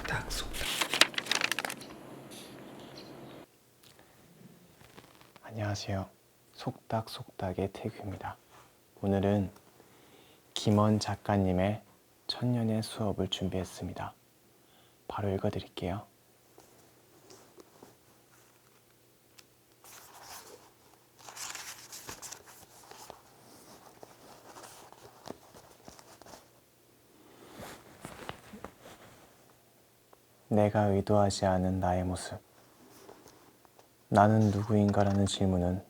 속닥 속닥. 안녕하세요. 속닥속닥의 태규입니다. 오늘은 김원 작가님의 천년의 수업을 준비했습니다. 바로 읽어드릴게요. 내가 의도하지 않은 나의 모습. 나는 누구인가라는 질문은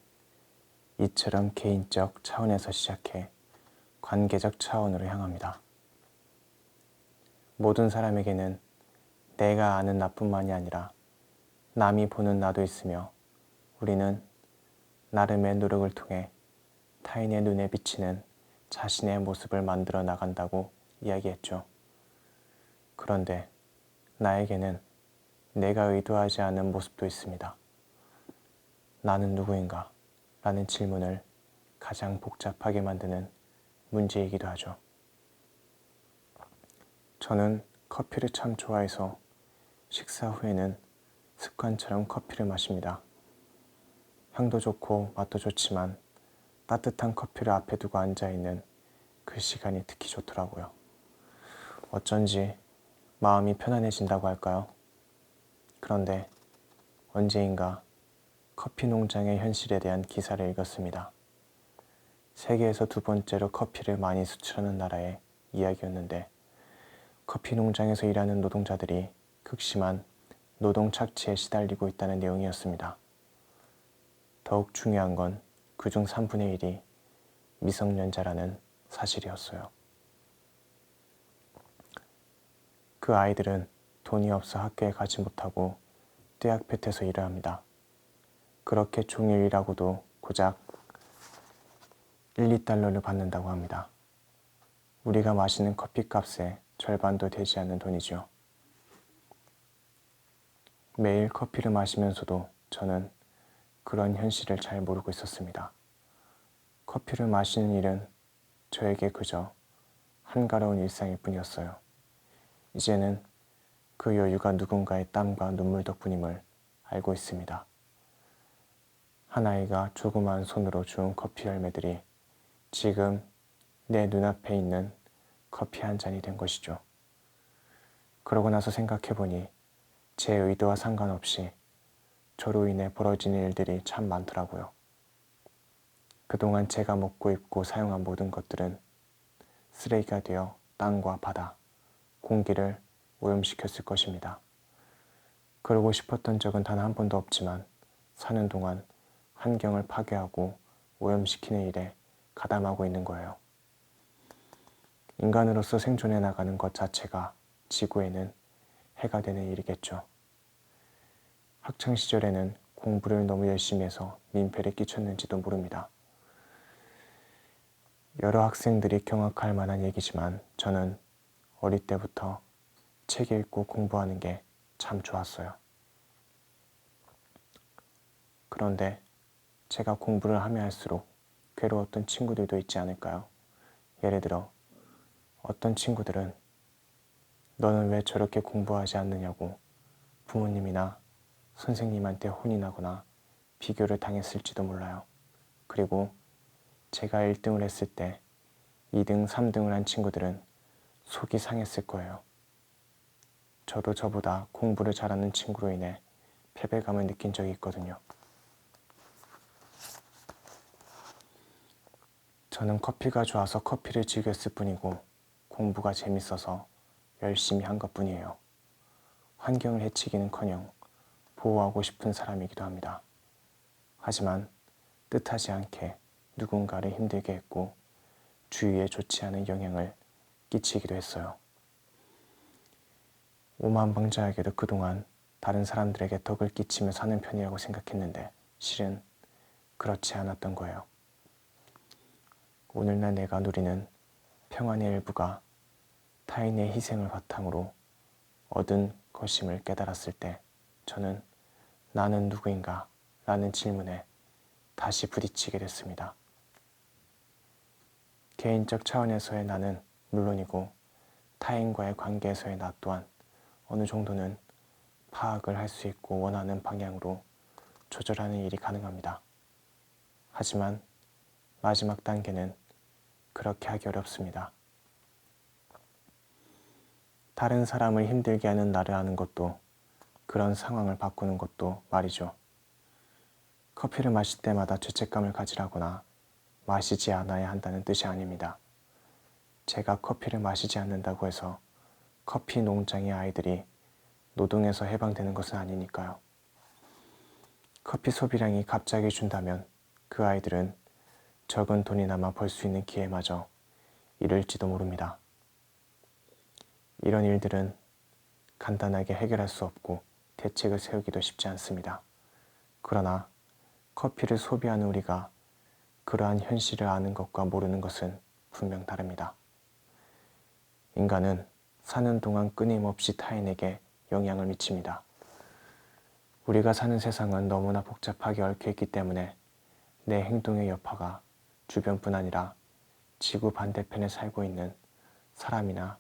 이처럼 개인적 차원에서 시작해 관계적 차원으로 향합니다. 모든 사람에게는 내가 아는 나뿐만이 아니라 남이 보는 나도 있으며 우리는 나름의 노력을 통해 타인의 눈에 비치는 자신의 모습을 만들어 나간다고 이야기했죠. 그런데 나에게는 내가 의도하지 않은 모습도 있습니다. 나는 누구인가? 라는 질문을 가장 복잡하게 만드는 문제이기도 하죠. 저는 커피를 참 좋아해서 식사 후에는 습관처럼 커피를 마십니다. 향도 좋고 맛도 좋지만 따뜻한 커피를 앞에 두고 앉아있는 그 시간이 특히 좋더라고요. 어쩐지 마음이 편안해진다고 할까요? 그런데 언제인가 커피 농장의 현실에 대한 기사를 읽었습니다. 세계에서 두 번째로 커피를 많이 수출하는 나라의 이야기였는데 커피 농장에서 일하는 노동자들이 극심한 노동 착취에 시달리고 있다는 내용이었습니다. 더욱 중요한 건 그중 3분의 1이 미성년자라는 사실이었어요. 그 아이들은 돈이 없어 학교에 가지 못하고 떼약볕에서 일을 합니다. 그렇게 종일 일하고도 고작 1, 2달러를 받는다고 합니다. 우리가 마시는 커피값의 절반도 되지 않는 돈이죠. 매일 커피를 마시면서도 저는 그런 현실을 잘 모르고 있었습니다. 커피를 마시는 일은 저에게 그저 한가로운 일상일 뿐이었어요. 이제는 그 여유가 누군가의 땀과 눈물 덕분임을 알고 있습니다. 한 아이가 조그마한 손으로 주운 커피 열매들이 지금 내 눈앞에 있는 커피 한 잔이 된 것이죠. 그러고 나서 생각해보니 제 의도와 상관없이 저로 인해 벌어지는 일들이 참 많더라고요. 그동안 제가 먹고 입고 사용한 모든 것들은 쓰레기가 되어 땅과 바다, 공기를 오염시켰을 것입니다. 그러고 싶었던 적은 단 한 번도 없지만 사는 동안 환경을 파괴하고 오염시키는 일에 가담하고 있는 거예요. 인간으로서 생존해 나가는 것 자체가 지구에는 해가 되는 일이겠죠. 학창시절에는 공부를 너무 열심히 해서 민폐를 끼쳤는지도 모릅니다. 여러 학생들이 경악할 만한 얘기지만 저는 어릴 때부터 책 읽고 공부하는 게 참 좋았어요. 그런데 제가 공부를 하면 할수록 괴로웠던 친구들도 있지 않을까요? 예를 들어 어떤 친구들은 너는 왜 저렇게 공부하지 않느냐고 부모님이나 선생님한테 혼이 나거나 비교를 당했을지도 몰라요. 그리고 제가 1등을 했을 때 2등, 3등을 한 친구들은 속이 상했을 거예요. 저도 저보다 공부를 잘하는 친구로 인해 패배감을 느낀 적이 있거든요. 저는 커피가 좋아서 커피를 즐겼을 뿐이고 공부가 재밌어서 열심히 한 것뿐이에요. 환경을 해치기는커녕 보호하고 싶은 사람이기도 합니다. 하지만 뜻하지 않게 누군가를 힘들게 했고 주위에 좋지 않은 영향을 끼치기도 했어요. 오만방자하게도 그동안 다른 사람들에게 덕을 끼치며 사는 편이라고 생각했는데 실은 그렇지 않았던 거예요. 오늘날 내가 누리는 평안의 일부가 타인의 희생을 바탕으로 얻은 것임을 깨달았을 때 저는 나는 누구인가? 라는 질문에 다시 부딪히게 됐습니다. 개인적 차원에서의 나는 물론이고 타인과의 관계에서의 나 또한 어느 정도는 파악을 할 수 있고 원하는 방향으로 조절하는 일이 가능합니다. 하지만 마지막 단계는 그렇게 하기 어렵습니다. 다른 사람을 힘들게 하는 나를 아는 것도, 그런 상황을 바꾸는 것도 말이죠. 커피를 마실 때마다 죄책감을 가지라거나 마시지 않아야 한다는 뜻이 아닙니다. 제가 커피를 마시지 않는다고 해서 커피 농장의 아이들이 노동에서 해방되는 것은 아니니까요. 커피 소비량이 갑자기 준다면 그 아이들은 적은 돈이나마 벌 수 있는 기회마저 잃을지도 모릅니다. 이런 일들은 간단하게 해결할 수 없고 대책을 세우기도 쉽지 않습니다. 그러나 커피를 소비하는 우리가 그러한 현실을 아는 것과 모르는 것은 분명 다릅니다. 인간은 사는 동안 끊임없이 타인에게 영향을 미칩니다. 우리가 사는 세상은 너무나 복잡하게 얽혀있기 때문에 내 행동의 여파가 주변뿐 아니라 지구 반대편에 살고 있는 사람이나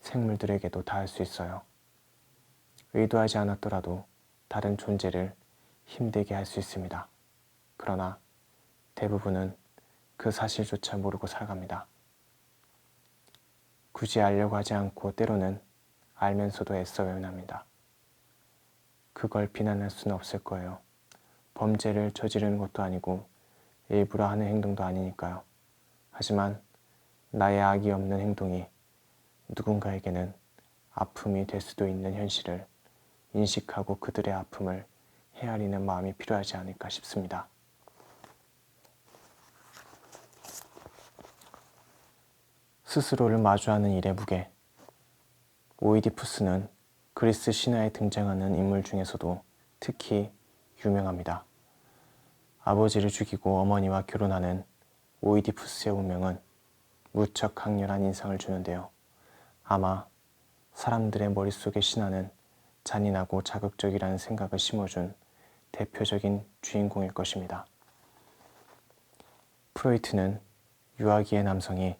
생물들에게도 닿을 수 있어요. 의도하지 않았더라도 다른 존재를 힘들게 할 수 있습니다. 그러나 대부분은 그 사실조차 모르고 살아갑니다. 굳이 알려고 하지 않고 때로는 알면서도 애써 외면합니다. 그걸 비난할 수는 없을 거예요. 범죄를 저지르는 것도 아니고 일부러 하는 행동도 아니니까요. 하지만 나의 악이 없는 행동이 누군가에게는 아픔이 될 수도 있는 현실을 인식하고 그들의 아픔을 헤아리는 마음이 필요하지 않을까 싶습니다. 스스로를 마주하는 일의 무게. 오이디푸스는 그리스 신화에 등장하는 인물 중에서도 특히 유명합니다. 아버지를 죽이고 어머니와 결혼하는 오이디푸스의 운명은 무척 강렬한 인상을 주는데요. 아마 사람들의 머릿속의 신화는 잔인하고 자극적이라는 생각을 심어준 대표적인 주인공일 것입니다. 프로이트는 유아기의 남성이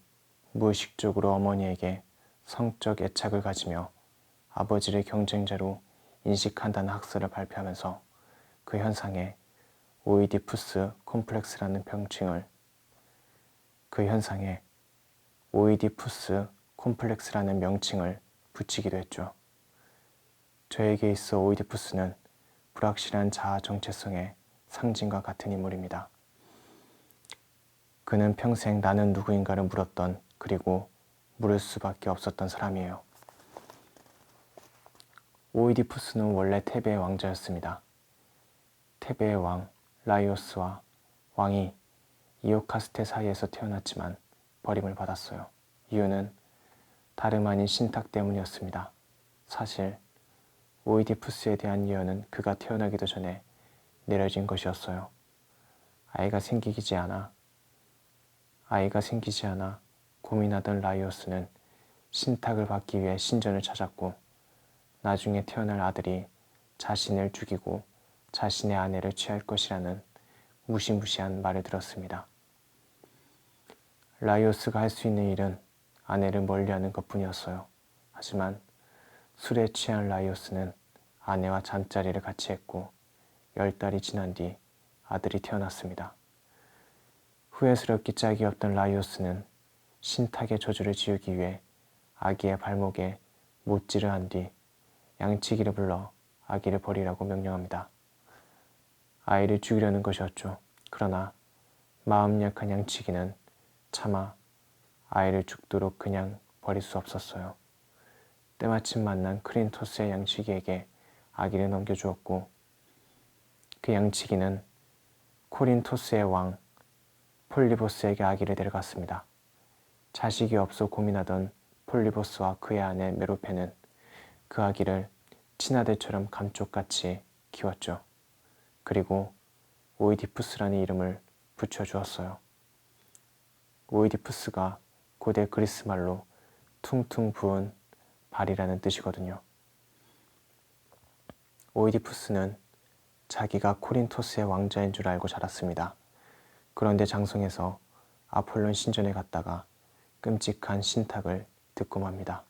무의식적으로 어머니에게 성적 애착을 가지며 아버지를 경쟁자로 인식한다는 학설을 발표하면서 그 현상에 오이디푸스 콤플렉스라는 명칭을 붙이기도 했죠. 저에게 있어 오이디푸스는 불확실한 자아 정체성의 상징과 같은 인물입니다. 그는 평생 나는 누구인가를 물었던, 그리고 물을 수밖에 없었던 사람이에요. 오이디푸스는 원래 테베의 왕자였습니다. 테베의 왕 라이오스와 왕이 이오카스테 사이에서 태어났지만 버림을 받았어요. 이유는 다름 아닌 신탁 때문이었습니다. 사실 오이디푸스에 대한 예언은 그가 태어나기도 전에 내려진 것이었어요. 아이가 생기지 않아 고민하던 라이오스는 신탁을 받기 위해 신전을 찾았고, 나중에 태어날 아들이 자신을 죽이고 자신의 아내를 취할 것이라는 무시무시한 말을 들었습니다. 라이오스가 할 수 있는 일은 아내를 멀리하는 것뿐이었어요. 하지만 술에 취한 라이오스는 아내와 잠자리를 같이 했고 10달이 지난 뒤 아들이 태어났습니다. 후회스럽기 짝이 없던 라이오스는 신탁의 저주를 지우기 위해 아기의 발목에 못질을 한 뒤 양치기를 불러 아기를 버리라고 명령합니다. 아이를 죽이려는 것이었죠. 그러나 마음 약한 양치기는 차마 아이를 죽도록 그냥 버릴 수 없었어요. 때마침 만난 크린토스의 양치기에게 아기를 넘겨주었고, 그 양치기는 코린토스의 왕 폴리보스에게 아기를 데려갔습니다. 자식이 없어 고민하던 폴리보스와 그의 아내 메로페는 그 아기를 친아들처럼 감쪽같이 키웠죠. 그리고 오이디푸스라는 이름을 붙여주었어요. 오이디푸스가 고대 그리스 말로 퉁퉁 부은 발이라는 뜻이거든요. 오이디푸스는 자기가 코린토스의 왕자인 줄 알고 자랐습니다. 그런데 장성에서 아폴론 신전에 갔다가 끔찍한 신탁을 듣고 맙니다.